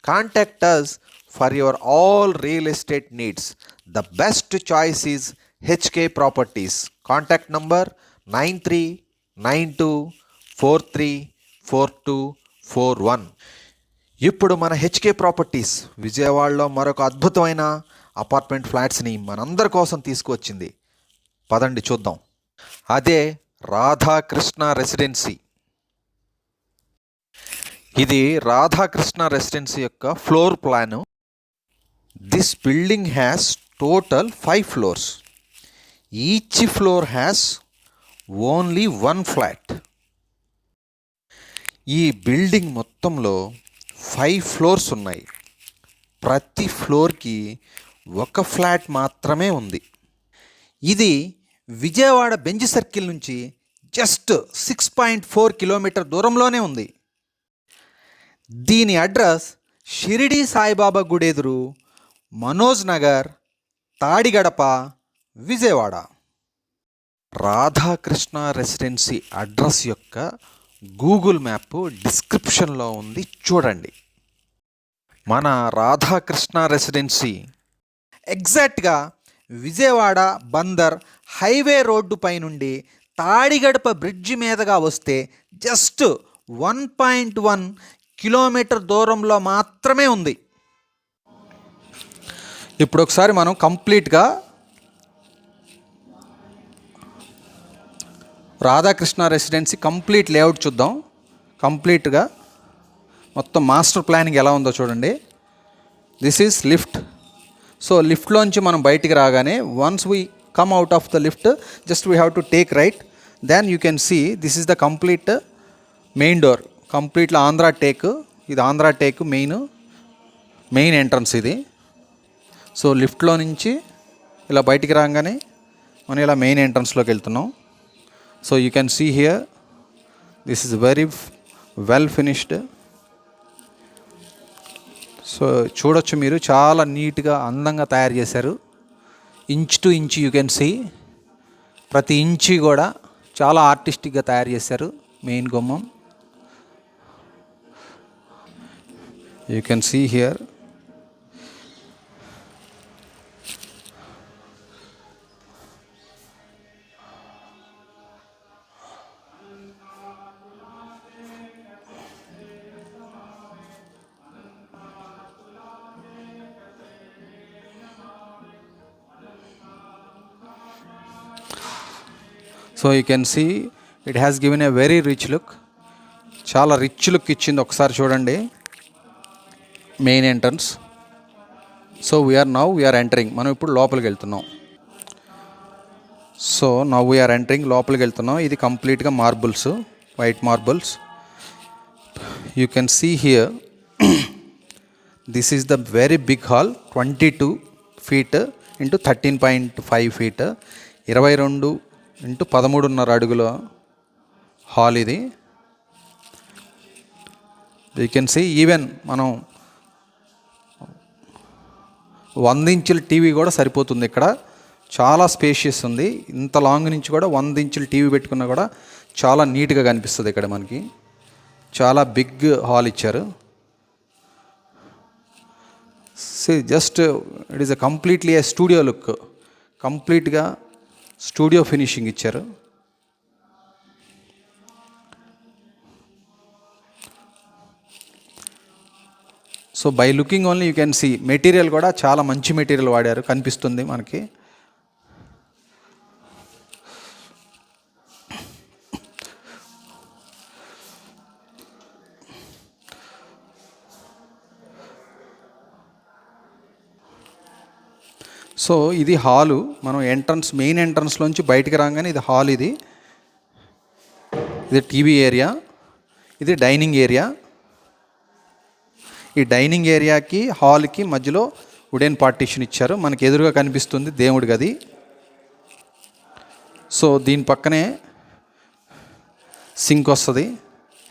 Contact us for your all real estate needs. The best choice is HK Properties. Contact number 9392434241. ఇప్పుడు మన HK properties విజయవాడలో మరొక అద్భుతమైన apartment ఫ్లాట్స్ని మనందరి కోసం తీసుకువచ్చింది. పదండి చూద్దాం. అదే రాధాకృష్ణ రెసిడెన్సీ. ఇది రాధాకృష్ణ రెసిడెన్సీ యొక్క floor plan. This building has total 5 floors. Each floor has only 1 flat. ఈ బిల్డింగ్ మొత్తంలో 5 floors ఉన్నాయి. ప్రతి ఫ్లోర్కి ఒక ఫ్లాట్ మాత్రమే ఉంది. ఇది విజయవాడ బెంజ్ సర్కిల్ నుంచి జస్ట్ 6.4 కిలోమీటర్ దూరంలోనే ఉంది. దీని అడ్రస్ షిరిడి సాయిబాబా గుడి ఎదురు, మనోజ్ నగర్, తాడిగడప, విజయవాడ. రాధాకృష్ణ రెసిడెన్సీ అడ్రస్ యొక్క గూగుల్ మ్యాప్ డిస్క్రిప్షన్లో ఉంది, చూడండి. మన రాధాకృష్ణ రెసిడెన్సీ ఎగ్జాక్ట్గా విజయవాడ బందర్ హైవే రోడ్డుపై నుండి తాడిగడప బ్రిడ్జి మీదుగా వస్తే జస్ట్ 1.1 కిలోమీటర్ దూరంలో మాత్రమే ఉంది. ఇప్పుడు ఒకసారి మనం కంప్లీట్గా రాధాకృష్ణ రెసిడెన్సీ కంప్లీట్ లేఅవుట్ చూద్దాం. కంప్లీట్గా మొత్తం మాస్టర్ ప్లానింగ్ ఎలా ఉందో చూడండి. This is lift. సో లిఫ్ట్లోంచి మనం బయటికి రాగానే once we come out of the lift just we have to take right. Then you can see this is the complete main door. కంప్లీట్లో ఆంధ్రా టేక్. ఇది ఆంధ్రా టేక్ మెయిన్ ఎంట్రన్స్ ఇది. So లిఫ్ట్లో నుంచి ఇలా బయటికి రాగానే మనం ఇలా మెయిన్ ఎంట్రన్స్లోకి వెళ్తున్నాం. So you can see here this is very well finished. So చూడొచ్చు మీరు, చాలా నీట్గా అందంగా తయారు చేశారు. Inch to inch you can see, ప్రతి ఇంచి కూడా చాలా ఆర్టిస్టిక్గా తయారు చేశారు. మెయిన్ గుమ్మం you can see here. So you can see it has given a very rich look. చాలా రిచ్ లుక్ ఇచ్చింది. ఒకసారి చూడండి main entrance. So we are entering. మనం ఇప్పుడు లోపలికి వెళ్తున్నాం. సో వీఆర్ ఎంటరింగ్, లోపలికి వెళ్తున్నాం. ఇది కంప్లీట్గా marbles, white marbles. You can see here this is the very big hall. 22 feet into 13.5 feet, 22 into 13.5 అడుగుల హాల్ ఇది. యూ కెన్ సీ ఈవెన్ మనం 100 ఇంచుల టీవీ కూడా సరిపోతుంది ఇక్కడ. చాలా స్పేషియస్ ఉంది. ఇంత లాంగ్ నుంచి కూడా 100 ఇంచుల టీవీ పెట్టుకున్నా కూడా చాలా నీట్గా కనిపిస్తుంది ఇక్కడ మనకి. చాలా బిగ్ హాల్ ఇచ్చారు. Just it is completely a studio look. కంప్లీట్గా స్టూడియో ఫినిషింగ్ ఇచ్చారు. So by looking only you can see material కూడా చాలా మంచి మెటీరియల్ వాడారు, కనిపిస్తుంది మనకి. సో ఇది హాలు. మనం మెయిన్ ఎంట్రన్స్లోంచి బయటికి రాగానే ఇది హాల్. ఇది టీవీ ఏరియా, ఇది డైనింగ్ ఏరియా. ఈ డైనింగ్ ఏరియాకి హాల్కి మధ్యలో వుడెన్ పార్టీషన్ ఇచ్చారు. మనకి ఎదురుగా కనిపిస్తుంది దేవుడి గది. సో దీని పక్కనే సింక్ వస్తుంది,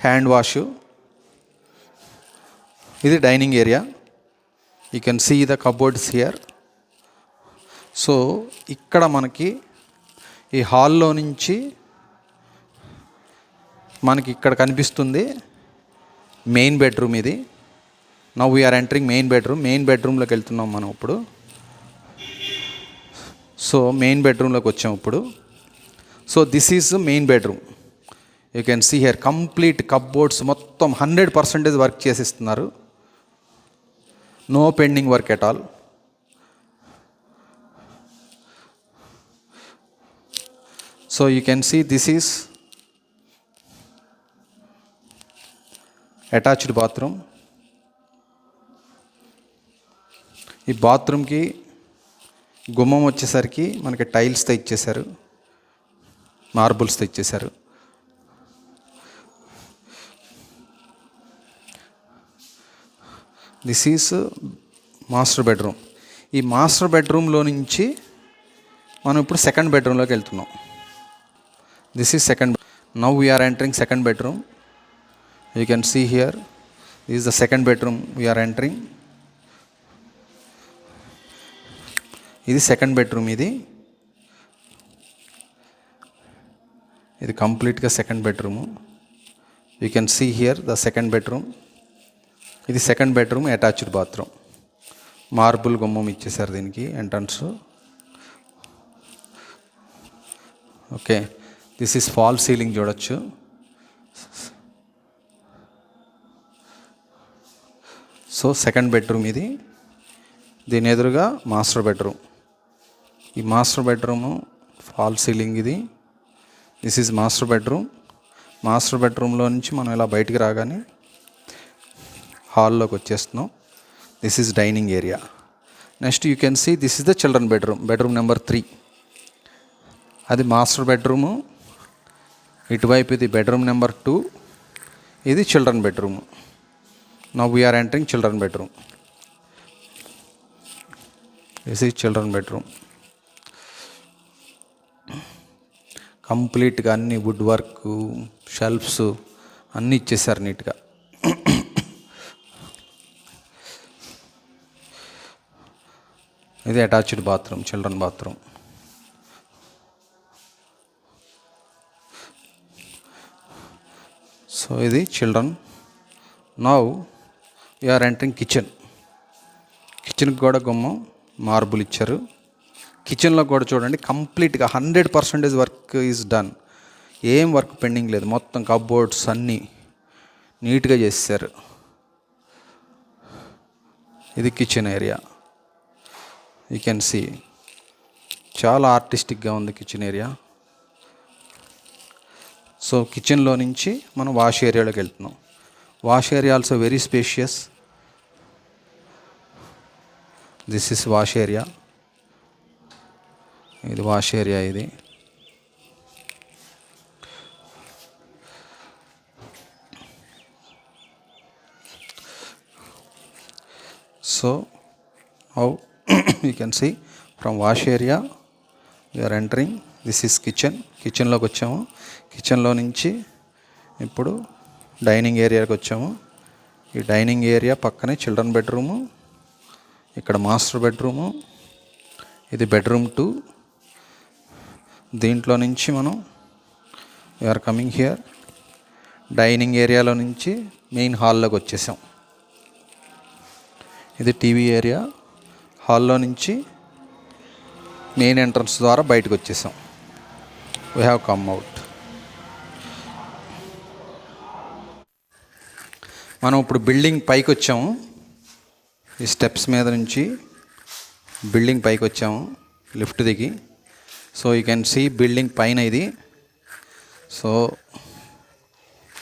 హ్యాండ్ వాష్. ఇది dining area. You can see the cupboards here. So ఇక్కడ మనకి ఈ హాల్లో నుంచి మనకి ఇక్కడ కనిపిస్తుంది మెయిన్ బెడ్రూమ్. ఇది now we are entering main bedroom. Main బెడ్రూమ్లోకి వెళ్తున్నాం మనం ఇప్పుడు. సో మెయిన్ బెడ్రూమ్లోకి వచ్చాం ఇప్పుడు. So this is main bedroom. You can see here complete cupboards మొత్తం 100% వర్క్ చేసిస్తున్నారు. No pending work at all. So you can see this is attached bathroom. ఈ బాత్రూమ్కి గుమ్మం వచ్చేసరికి మనకి టైల్స్తో ఇచ్చేశారు, మార్బుల్స్తో ఇచ్చేశారు. This is master bedroom. ఈ మాస్టర్ బెడ్రూమ్లో నుంచి మనం ఇప్పుడు సెకండ్ బెడ్రూమ్లోకి వెళ్తున్నాం. This is second. Now we are entering second bedroom. You can see here this is the second bedroom we're entering. ఇది సెకండ్ బెడ్రూమ్. ఇది కంప్లీట్గా second bedroom. You can see here the second bedroom. ఇది second bedroom, attached bathroom. Marble గుమ్మం ఇచ్చేసారు దీనికి entrance. Okay, this is fall ceiling చూడొచ్చు. So second bedroom ఇది. దీని ఎదురుగా మాస్టర్ బెడ్రూమ్. ఈ మాస్టర్ బెడ్రూము ఫాల్ సీలింగ్ ఇది. This is master bedroom. Master బెడ్రూమ్లో నుంచి మనం ఇలా బయటికి రాగానే హాల్లోకి వచ్చేస్తున్నాం. This is dining area. Next you can see this is the children bedroom, bedroom number 3. అది మాస్టర్ బెడ్రూము. ఇటువైపు ఇది బెడ్రూమ్ నెంబర్ 2. ఇది children bedroom. Now we are entering children bedroom. This is children bedroom. కంప్లీట్గా అన్ని వుడ్ వర్క్, షెల్ఫ్స్ అన్నీ ఇచ్చేసారు నీట్గా. ఇది attached bathroom, children bathroom. So ఇది children. Now we are entering kitchen. కిచెన్కి కూడా గుమ్మం మార్బుల్ ఇచ్చారు. కిచెన్లో కూడా చూడండి కంప్లీట్గా 100% వర్క్ ఈజ్ డన్. ఏం వర్క్ పెండింగ్ లేదు. మొత్తం కప్బోర్డ్స్ అన్నీ నీట్గా చేశారు. ఇది kitchen area. You can see చాలా ఆర్టిస్టిక్గా ఉంది కిచెన్ ఏరియా. సో కిచెన్లో నుంచి మనం వాష్ ఏరియాలోకి వెళ్తున్నాం. Wash area also very spacious. This is wash area. ఇది వాష్ ఏరియా. ఇది so how you can see from wash area we are entering. This is kitchen. కిచెన్లోకి వచ్చాము. కిచెన్లో నుంచి ఇప్పుడు డైనింగ్ ఏరియాకి వచ్చాము. ఈ డైనింగ్ ఏరియా పక్కనే చిల్డ్రన్ బెడ్రూము, ఇక్కడ మాస్టర్ బెడ్రూము, ఇది బెడ్రూమ్ 2. దీంట్లో నుంచి మనం వీఆర్ కమింగ్ హియర్. డైనింగ్ ఏరియాలో నుంచి మెయిన్ హాల్లోకి వచ్చేసాం. ఇది టీవీ ఏరియా. హాల్లో నుంచి మెయిన్ ఎంట్రన్స్ ద్వారా బయటకు వచ్చేసాం. We have come out. మనం ఇప్పుడు బిల్డింగ్ పైకి వచ్చాము. ఈ స్టెప్స్ మీద నుంచి బిల్డింగ్ పైకి వచ్చాము లిఫ్ట్ దిగి. So you can see building పైన ఇది. So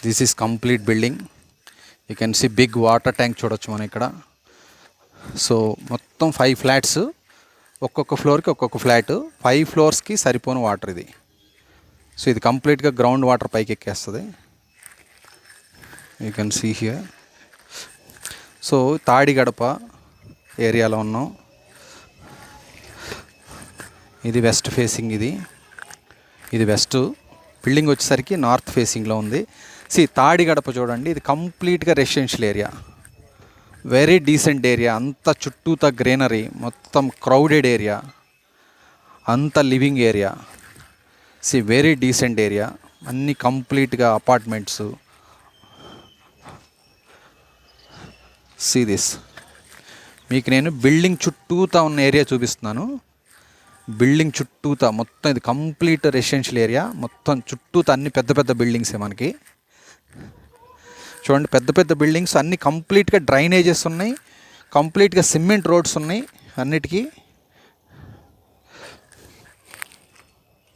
this is complete building. You can see big water tank చూడొచ్చు మనం ఇక్కడ. సో మొత్తం 5 ఫ్లాట్స్, ఒక్కొక్క ఫ్లోర్కి ఒక్కొక్క ఫ్లాట్, 5 ఫ్లోర్స్కి సరిపోని వాటర్ ఇది. సో ఇది కంప్లీట్గా గ్రౌండ్ వాటర్ పైకి ఎక్కేస్తుంది. You can see here. So Tadigadapa ఏరియాలో ఉన్నాం. ఇది వెస్ట్ ఫేసింగ్. ఇది వెస్ట్. బిల్డింగ్ వచ్చేసరికి నార్త్ ఫేసింగ్లో ఉంది. తాడిగడప చూడండి, ఇది కంప్లీట్గా residential area, very decent area. అంత చుట్టూతా గ్రీనరీ, మొత్తం క్రౌడెడ్ ఏరియా, అంత living area. Very decent area. అన్నీ కంప్లీట్గా అపార్ట్మెంట్స్. See this. మీకు నేను బిల్డింగ్ చుట్టూతా ఉన్న ఏరియా చూపిస్తున్నాను. బిల్డింగ్ చుట్టూతా మొత్తం ఇది కంప్లీట్ రెసిడెన్షియల్ ఏరియా. మొత్తం చుట్టూతా అన్ని పెద్ద పెద్ద బిల్డింగ్సే మనకి. చూడండి, పెద్ద పెద్ద బిల్డింగ్స్ అన్నీ కంప్లీట్గా డ్రైనేజెస్ ఉన్నాయి, కంప్లీట్గా సిమెంట్ రోడ్స్ ఉన్నాయి అన్నిటికీ.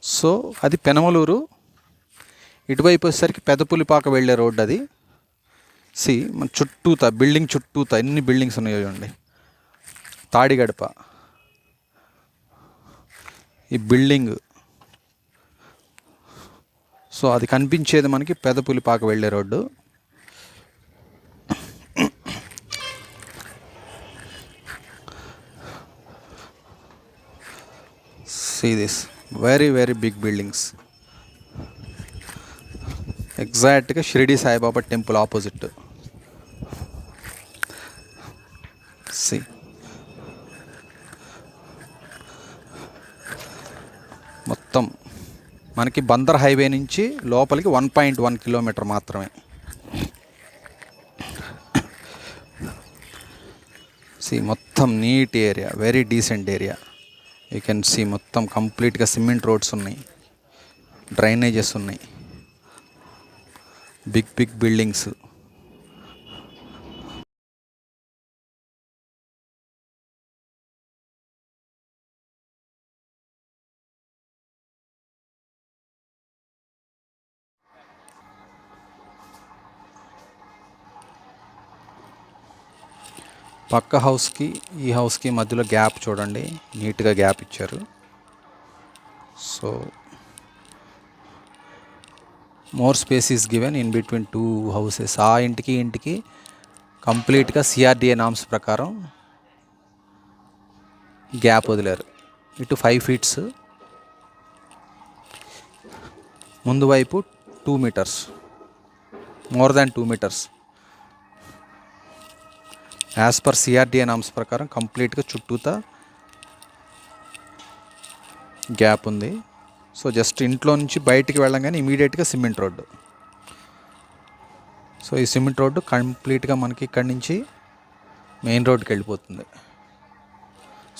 సో అది పెనమలూరు. ఇటువైపు వచ్చేసరికి పెదపులిపాక వెళ్ళే రోడ్డు అది. సి మన చుట్టూతా బిల్డింగ్ చుట్టూతా ఎన్ని బిల్డింగ్స్ ఉన్నాయో చూడండి. తాడిగడప ఈ బిల్డింగ్. సో అది కనిపించేది మనకి పెదపులిపాక వెళ్ళే road. See this very big buildings. ఎగ్జాక్ట్గా Shirdi Saibaba temple opposite. See మొత్తం మనకి బందర్ హైవే నుంచి లోపలికి 1.1 కిలోమీటర్ మాత్రమే. సి మొత్తం neat area, very decent area. You can see మొత్తం కంప్లీట్గా సిమెంట్ రోడ్స్ ఉన్నాయి, డ్రైనేజెస్ ఉన్నాయి, బిగ్ బిల్డింగ్స్. పక్క హౌస్కి ఈ హౌస్కి మధ్యలో గ్యాప్ చూడండి, నీట్గా గ్యాప్ ఇచ్చారు. So more space is given in between two houses. ఆ ఇంటికి కంప్లీట్గా సిఆర్డిఏ నామ్స్ ప్రకారం గ్యాప్ వదిలేరు. ఇటు 5 feet, ముందు వైపు 2 meters, more than 2 meters. As per CRDA norms ప్రకారం కంప్లీట్గా చుట్టూతా గ్యాప్ ఉంది. సో జస్ట్ ఇంట్లో నుంచి బయటికి వెళ్ళగానే ఇమీడియట్గా సిమెంట్ రోడ్డు. సో ఈ సిమెంట్ రోడ్డు కంప్లీట్గా మనకి ఇక్కడి నుంచి మెయిన్ రోడ్డుకి వెళ్ళిపోతుంది.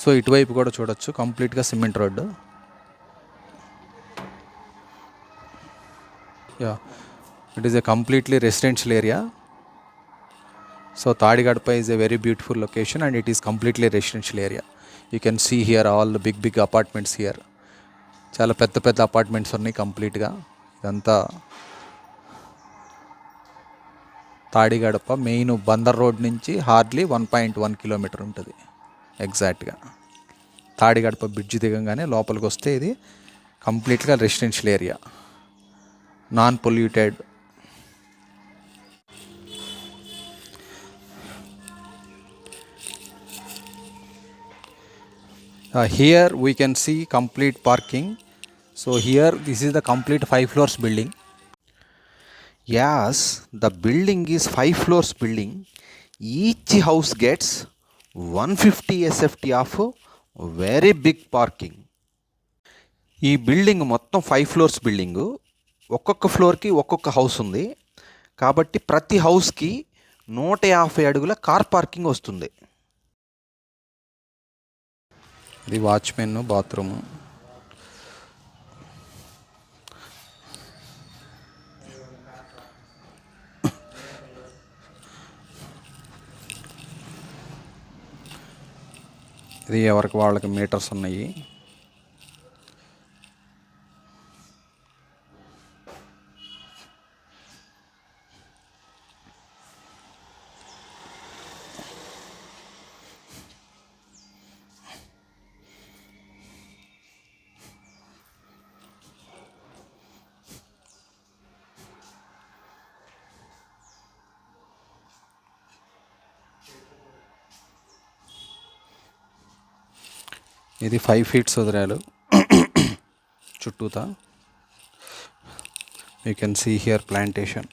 సో ఇటువైపు కూడా చూడొచ్చు, కంప్లీట్గా cement road. Yeah, it is a completely residential area. So Tadigadape is a very beautiful location and it is completely residential area. You can see here all the big apartments here. చాలా పెద్ద apartments ఉన్నాయి కంప్లీట్గా. ఇదంతా Tadigadapa main Bandar road నుంచి hardly 1.1 kilometre ఉంటుంది ఎగ్జాక్ట్గా. Tadigadapa bridge దిగంగానే లోపలికి వస్తే ఇది కంప్లీట్గా residential area, non polluted. Here we can see complete parking. So here this is the complete 5 floors building. Yes, the building is 5 floors building. Each house gets 150 SFT of very big parking. ఈ building మొత్తం 5 floors building. ఒక్కొక్క ఫ్లోర్కి ఒక్కొక్క house ఉంది కాబట్టి ప్రతి హౌస్కి 150 అడుగుల కార్ పార్కింగ్ వస్తుంది. ఇది వాచ్మెన్ బాత్రూము. ఇది ఎవరికి వాళ్ళకి మీటర్స్ ఉన్నాయి. ఇది 5 feet వదిలాలు చుట్టూతా. You can see here plantation.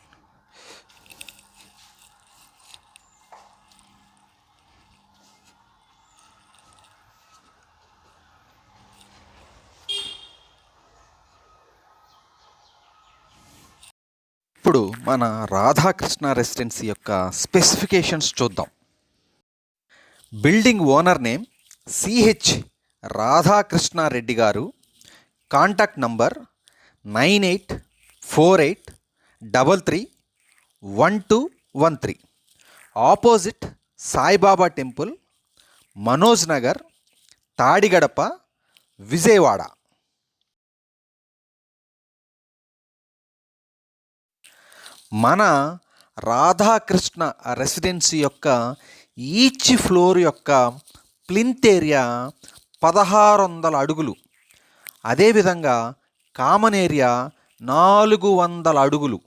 ఇప్పుడు మన రాధాకృష్ణ రెసిడెన్సీ యొక్క స్పెసిఫికేషన్స్ చూద్దాం. Building owner name CH Radhakrishna Reddy గారు. Contact number 9848331213. Opposite Saibaba temple, Manoj Nagar, Tadigadapa, Vijayawada. మన రాధాకృష్ణ రెసిడెన్సీ యొక్క ఈచ్ ఫ్లోర్ యొక్క ప్లింత్ ఏరియా 1600 అడుగులు. అదేవిధంగా కామన్ ఏరియా 400 అడుగులు.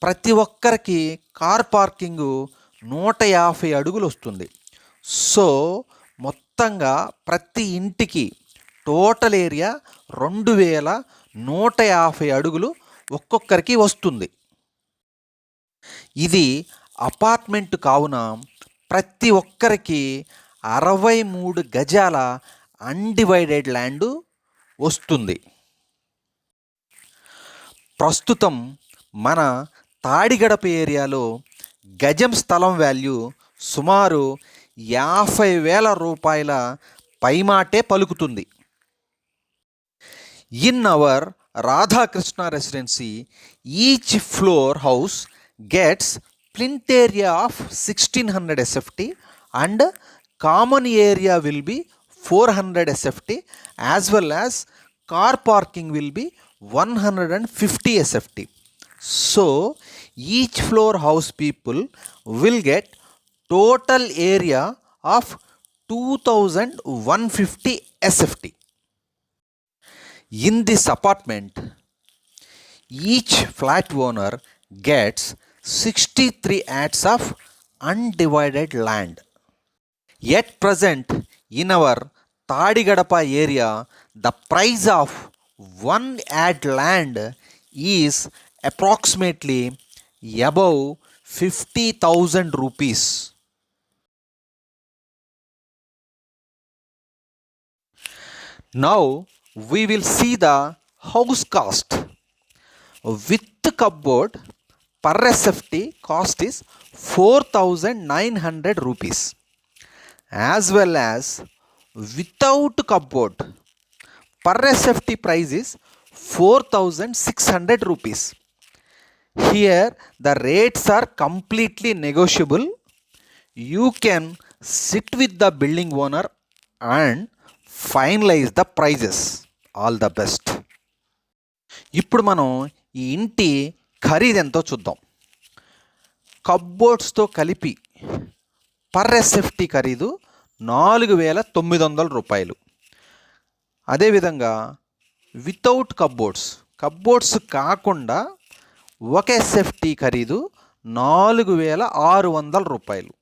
ప్రతి ఒక్కరికి కార్ పార్కింగు 150 అడుగులు వస్తుంది. సో మొత్తంగా ప్రతి ఇంటికి టోటల్ ఏరియా 2150 అడుగులు ఒక్కొక్కరికి వస్తుంది. ఇది అపార్ట్మెంట్ కావున ప్రతి ఒక్కరికి 63 గజాల అన్డివైడెడ్ ల్యాండ్ వస్తుంది. ప్రస్తుతం మన తాడిగడప ఏరియాలో గజం స్థలం వాల్యూ సుమారు 50,000 రూపాయల పైమాటే పలుకుతుంది. In our Radhakrishna residency each floor house gets plinth area of 1600 SFT and common area will be 400 SFT, as well as car parking will be 150 SFT. So each floor house people will get total area of 2150 SFT. In this apartment, each flat owner gets 63 acres of undivided land. At present, in our Tadigadapa area, the price of 1 acre land is approximately above 50,000 rupees. Now we will see the house cost. With cupboard, per SFT cost is 4,900 rupees, as well as without cupboard per SFT price is 4,600 rupees. Here the rates are completely negotiable. You can sit with the building owner and finalize the prices. All the best. ఇప్పుడు మనం ఈ ఇంటి ఖరీదు ఎంతో చూద్దాం. కప్బోర్డ్స్తో కలిపి per SFT ఖరీదు 4,900 రూపాయలు. అదేవిధంగా వితౌట్ కప్బోర్డ్స్ కాకుండా ఒక ఎస్ఎఫ్టీ ఖరీదు 4,600 రూపాయలు.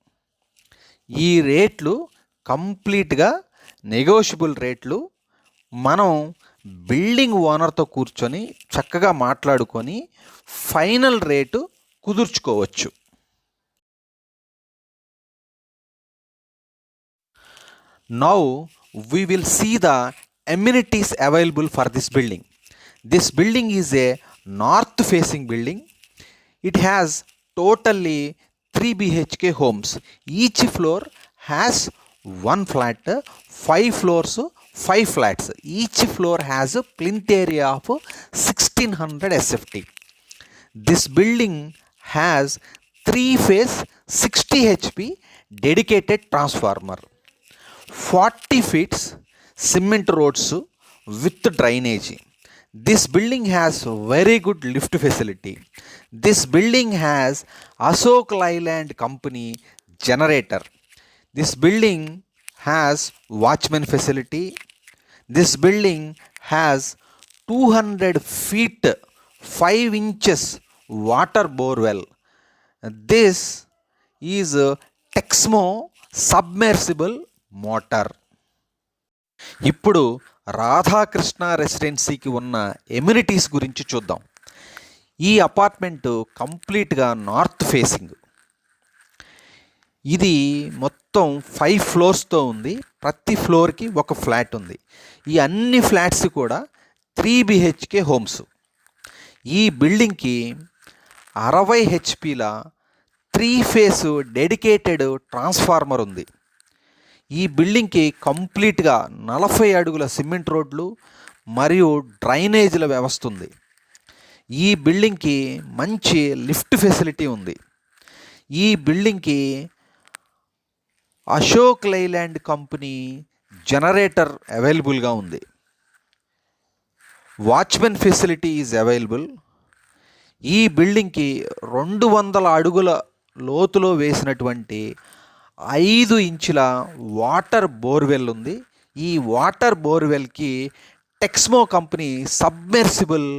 ఈ రేట్లు కంప్లీట్గా నెగోషియబుల్ రేట్లు. మనం బిల్డింగ్ ఓనర్తో కూర్చొని చక్కగా మాట్లాడుకొని ఫైనల్ రేటు కుదుర్చుకోవచ్చు. Now we will see the amenities available for this building. This building is a north facing building. It has totally 3 BHK homes. Each floor has 1 flat, 5 floors, 5 flats. Each floor has a plinth area of 1600 SFT. This building has 3-phase 60 HP dedicated transformer, 40 feet cement roads with drainage. This building has very good lift facility. This building has Ashok Leyland Company generator. This building has watchman facility. This building has 200 feet 5 inches water borewell. This is a Texmo submersible motor. ఇప్పుడు రాధాకృష్ణ రెసిడెన్సీకి ఉన్న amenities గురించి చూద్దాం. ఈ apartment కంప్లీట్గా north facing. ఇది మొత్తం 5 ఫ్లోర్స్తో ఉంది. ప్రతి ఫ్లోర్కి ఒక ఫ్లాట్ ఉంది. ఈ అన్ని ఫ్లాట్స్ కూడా 3 BHK హోమ్స్. ఈ బిల్డింగ్కి 60 HPల 3-phase డెడికేటెడ్ ట్రాన్స్ఫార్మర్ ఉంది. ఈ బిల్డింగ్కి కంప్లీట్గా 40 అడుగుల సిమెంట్ రోడ్లు మరియు డ్రైనేజీల వ్యవస్థ ఉంది. ఈ బిల్డింగ్కి మంచి లిఫ్ట్ ఫెసిలిటీ ఉంది. ఈ బిల్డింగ్కి అశోక్ లైలాండ్ కంపెనీ జనరేటర్ అవైలబుల్గా ఉంది. Watchman facility is available. ఈ బిల్డింగ్కి 200 అడుగుల లోతులో వేసినటువంటి 5 ఇంచుల వాటర్ బోర్వెల్ ఉంది. ఈ వాటర్ బోర్వెల్కి టెక్స్మో కంపెనీ సబ్మెర్సిబుల్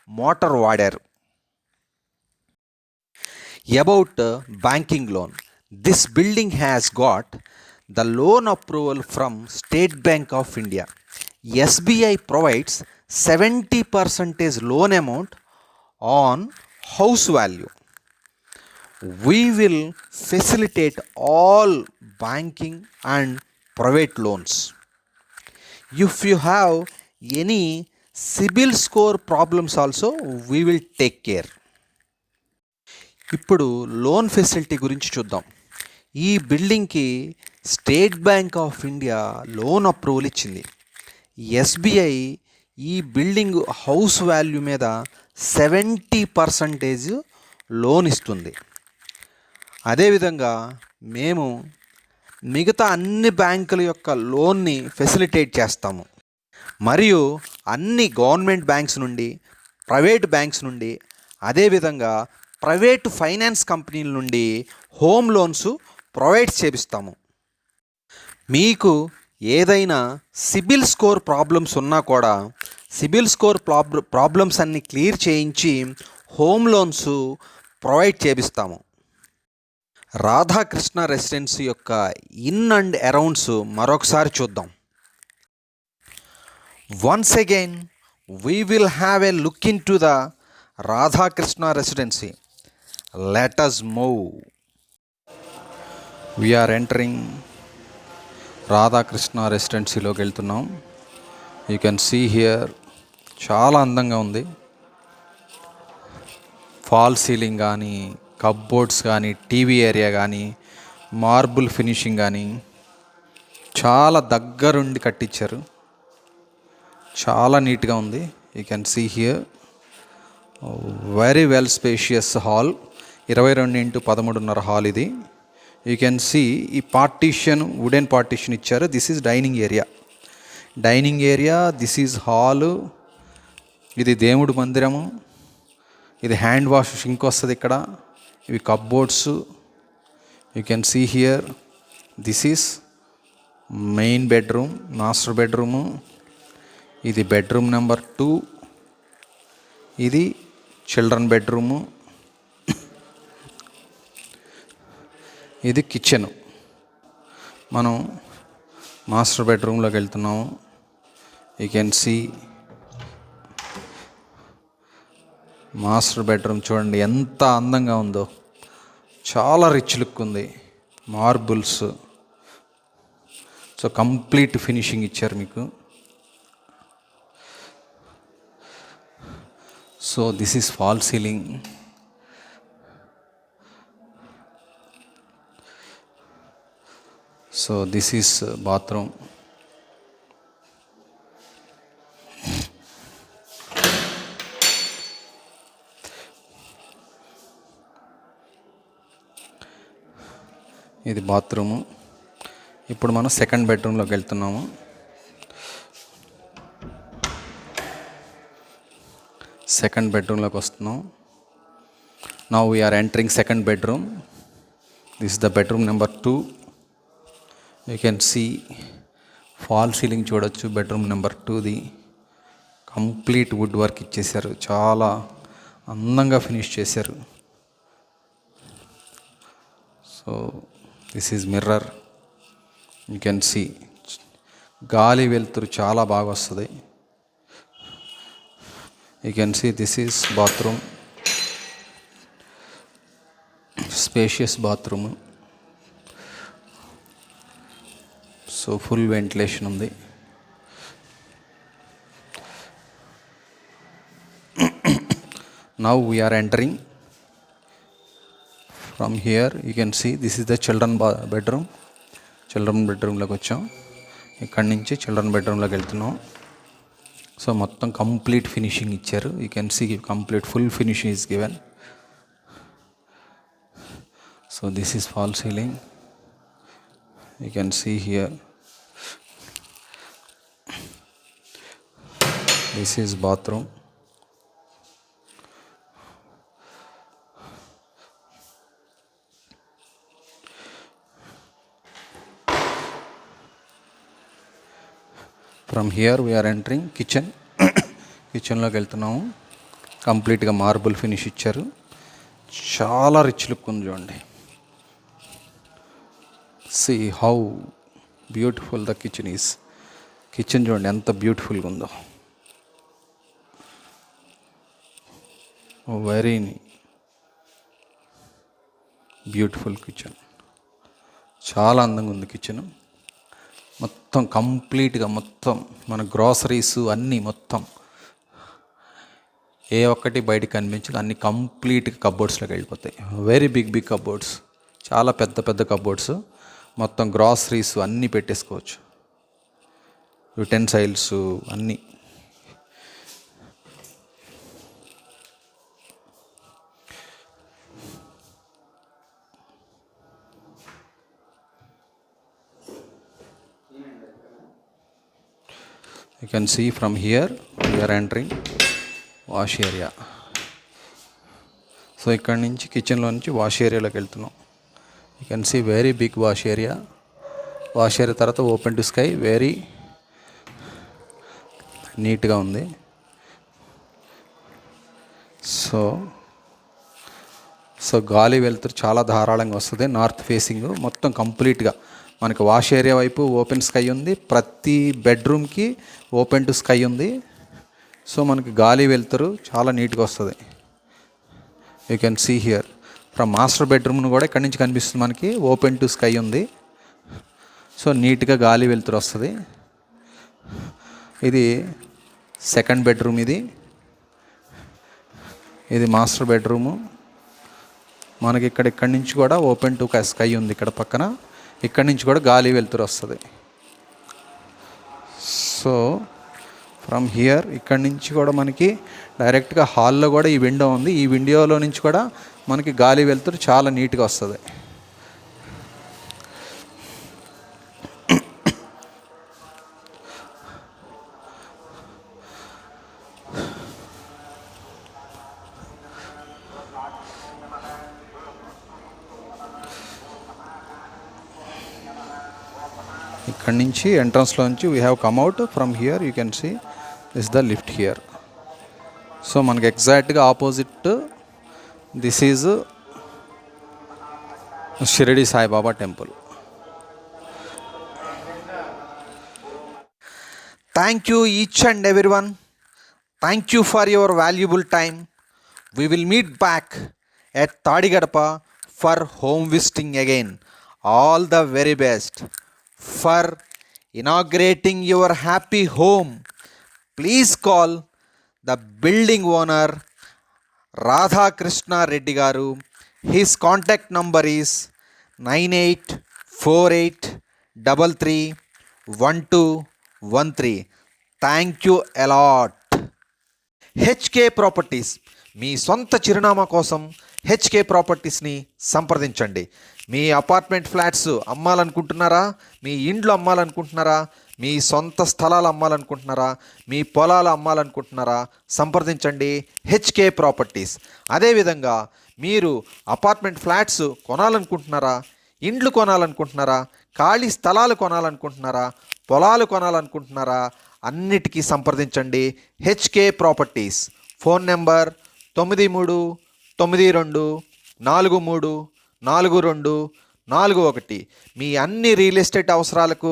మోటార్ వాడారు. About banking loan, this building has got the loan approval from State Bank of India. SBI provides 70% loan amount on house value. We will facilitate all banking and private loans. If you have any CIBIL score problems also, we will take care. ఇప్పుడు loan facility గురించి చూద్దాం. ఈ బిల్డింగ్కి State Bank of India loan approval ఇచ్చింది. SBI ఈ building house value మీద 70% loan ఇస్తుంది. అదేవిధంగా మేము మిగతా అన్ని బ్యాంకుల యొక్క లోన్ని ఫెసిలిటేట్ చేస్తాము. మరియు అన్ని గవర్నమెంట్ బ్యాంక్స్ నుండి, ప్రైవేట్ బ్యాంక్స్ నుండి, అదేవిధంగా ప్రైవేట్ ఫైనాన్స్ కంపెనీల నుండి హోమ్ లోన్స్ ప్రొవైడ్ చేపిస్తాము. మీకు ఏదైనా సిబిల్ స్కోర్ ప్రాబ్లమ్స్ ఉన్నా కూడా సిబిల్ స్కోర్ ప్రాబ్లమ్స్ అన్ని క్లియర్ చేయించి హోమ్ లోన్స్ ప్రొవైడ్ చేపిస్తాము. రాధాకృష్ణ రెసిడెన్సీ యొక్క ఇన్ అండ్ అరౌండ్స్ మరొకసారి చూద్దాం. Once again we will have a look into the Radhakrishna residency. Let us మూవ్. వీఆర్ ఎంటరింగ్ రాధాకృష్ణ రెసిడెన్సీలోకి వెళ్తున్నాం. యూ కెన్ సీ హియర్ చాలా అందంగా ఉంది. ఫాల్ సీలింగ్ కానీ, కప్బోర్డ్స్ కానీ, టీవీ ఏరియా కానీ, మార్బుల్ ఫినిషింగ్ కానీ చాలా దగ్గరుండి కట్టించారు. చాలా నీట్గా ఉంది. You can see here very well spacious hall. 22x13.5 hall ఇది. యూ కెన్ సీ ఈ పార్టీషన్, వుడెన్ పార్టీషన్ ఇచ్చారు. This is dining area. This is hall. ఇది దేవుడు మందిరము. ఇది హ్యాండ్ వాష్ సింక్ వస్తుంది ఇక్కడ. ఇవి cupboards. You can see here this is main bedroom, master bedroom. ఇది బెడ్రూమ్ నెంబర్ 2. ఇది చిల్డ్రన్ బెడ్రూము. ఇది కిచెను. మనం మాస్టర్ బెడ్రూమ్లోకి వెళ్తున్నాము. You can see master bedroom చూడండి ఎంత అందంగా ఉందో. చాలా రిచ్ లుక్ ఉంది. మార్బుల్స్. సో కంప్లీట్ ఫినిషింగ్ ఇచ్చారు మీకు. So this is fall ceiling. So this is bathroom. ఇది బాత్రూము. ఇప్పుడు మనం సెకండ్ బెడ్రూమ్లోకి వెళ్తున్నాము. సెకండ్ బెడ్రూమ్లోకి వస్తున్నాం. Now we are entering second bedroom. This is the bedroom number 2. You can see fall ceiling చూడొచ్చు. బెడ్రూమ్ నెంబర్ 2ది కంప్లీట్ వుడ్ వర్క్ ఇచ్చేసారు. చాలా అందంగా ఫినిష్ చేశారు. So this is mirror. You can see గాలి వెలుతురు చాలా బాగా వస్తుంది. You can see this is bathroom. Spacious bathroom. So full ventilation ఉంది. Now we are entering. From here you can see this is the children bedroom. Children బెడ్రూమ్లోకి వచ్చాం. ఇక్కడి నుంచి చిల్డ్రన్ బెడ్రూమ్లోకి వెళ్తున్నాం. సో మొత్తం కంప్లీట్ ఫినిషింగ్ ఇచ్చారు. You can see complete full finishing is given. So this is fall ceiling. You can see here. This is bathroom. From here we are entering kitchen. కిచెన్లోకి వెళ్తున్నాము. కంప్లీట్గా మార్బుల్ ఫినిష్ ఇచ్చారు. చాలా rich look ఉంది చూడండి. See how beautiful the kitchen is. Kitchen చూడండి ఎంత బ్యూటిఫుల్గా ఉందో. Very beautiful kitchen. చాలా అందంగా ఉంది కిచెన్. మొత్తం కంప్లీట్గా మొత్తం మన గ్రాసరీస్ అన్నీ మొత్తం ఏ ఒక్కటి బయటకు కనిపించదు. అన్నీ కంప్లీట్గా కబోర్డ్స్లోకి వెళ్ళిపోతాయి. Very big cupboards. చాలా పెద్ద పెద్ద కబోర్డ్స్. మొత్తం గ్రాసరీస్ అన్నీ పెట్టేసుకోవచ్చు. యుటెన్సైల్స్ అన్నీ. You can see from here we are entering wash area. So ఇక్కడ నుంచి కిచెన్లో నుంచి వాష్ ఏరియాలోకి వెళ్తున్నాం. You can see very big wash area. Wash area తర్వాత ఓపెన్ టు స్కై. వెరీ నీట్గా ఉంది. సో గాలి వెళ్తురు చాలా ధారాళంగా వస్తుంది. నార్త్ ఫేసింగ్ మొత్తం కంప్లీట్గా మనకి వాష్ ఏరియా వైపు ఓపెన్ స్కై ఉంది. ప్రతి బెడ్రూమ్కి ఓపెన్ టు స్కై ఉంది. సో మనకి గాలి వెళ్తురు చాలా నీట్గా వస్తుంది. You can see here from master బెడ్రూమ్ను కూడా ఇక్కడి నుంచి కనిపిస్తుంది. మనకి ఓపెన్ టు స్కై ఉంది. సో నీట్గా గాలి వెళ్తురు వస్తుంది. ఇది సెకండ్ బెడ్రూమ్. ఇది మాస్టర్ బెడ్రూము. మనకి ఇక్కడి నుంచి కూడా ఓపెన్ టు స్కై ఉంది. ఇక్కడ పక్కన ఇక్కడి నుంచి కూడా గాలి వెళ్తురు వస్తుంది. సో ఫ్రమ్ హియర్ ఇక్కడి నుంచి కూడా మనకి డైరెక్ట్గా హాల్లో కూడా ఈ విండో ఉంది. ఈ విండోలో నుంచి కూడా మనకి గాలి వెళ్తురు చాలా నీట్గా వస్తుంది. ఇక్కడి నుంచి ఎంట్రన్స్లో నుంచి we have come out. From here you can see this the lift here. So మనకి ఎగ్జాక్ట్గా opposite this is Shirdi Saibaba temple. Thank you each and everyone. Thank you for your valuable time. We will meet back at Tadigadapa for home visiting again. All the very best. For inaugurating your happy home, please call the building owner Radha Krishna Reddy Garu. His contact number is 9848331213. Thank you a lot. HK Properties, మీ సొంత చిరునామా కోసం HK ప్రాపర్టీస్ని సంప్రదించండి. మీ apartment flats అమ్మాలనుకుంటున్నారా? మీ ఇండ్లు అమ్మాలనుకుంటున్నారా? మీ సొంత స్థలాలు అమ్మాలనుకుంటున్నారా? మీ పొలాలు అమ్మాలనుకుంటున్నారా? సంప్రదించండి HK properties. అదేవిధంగా మీరు అపార్ట్మెంట్ ఫ్లాట్స్ కొనాలనుకుంటున్నారా? ఇండ్లు కొనాలనుకుంటున్నారా? ఖాళీ స్థలాలు కొనాలనుకుంటున్నారా? పొలాలు కొనాలనుకుంటున్నారా? అన్నిటికీ సంప్రదించండి హెచ్కే ప్రాపర్టీస్. Phone number 93434241. మీ అన్ని రియల్ ఎస్టేట్ అవసరాలకు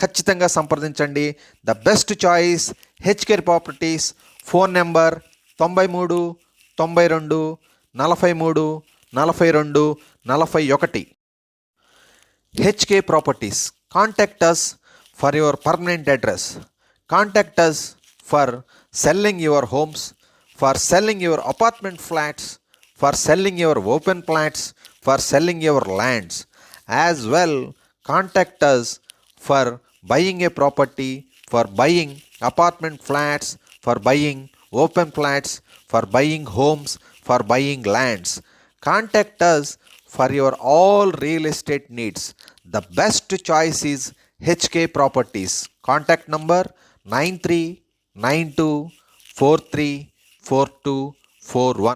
ఖచ్చితంగా సంప్రదించండి. The best choice HK properties. Phone number 9392434241. HK properties. Contact us for your permanent address. Contact us for selling your homes, for selling your apartment flats, for selling your open flats, for selling your lands. As well, Contact us for buying a property, for buying apartment flats, for buying open flats, for buying homes, for buying lands. Contact us for your all real estate needs. The best choice is HK Properties. Contact number 9392434241.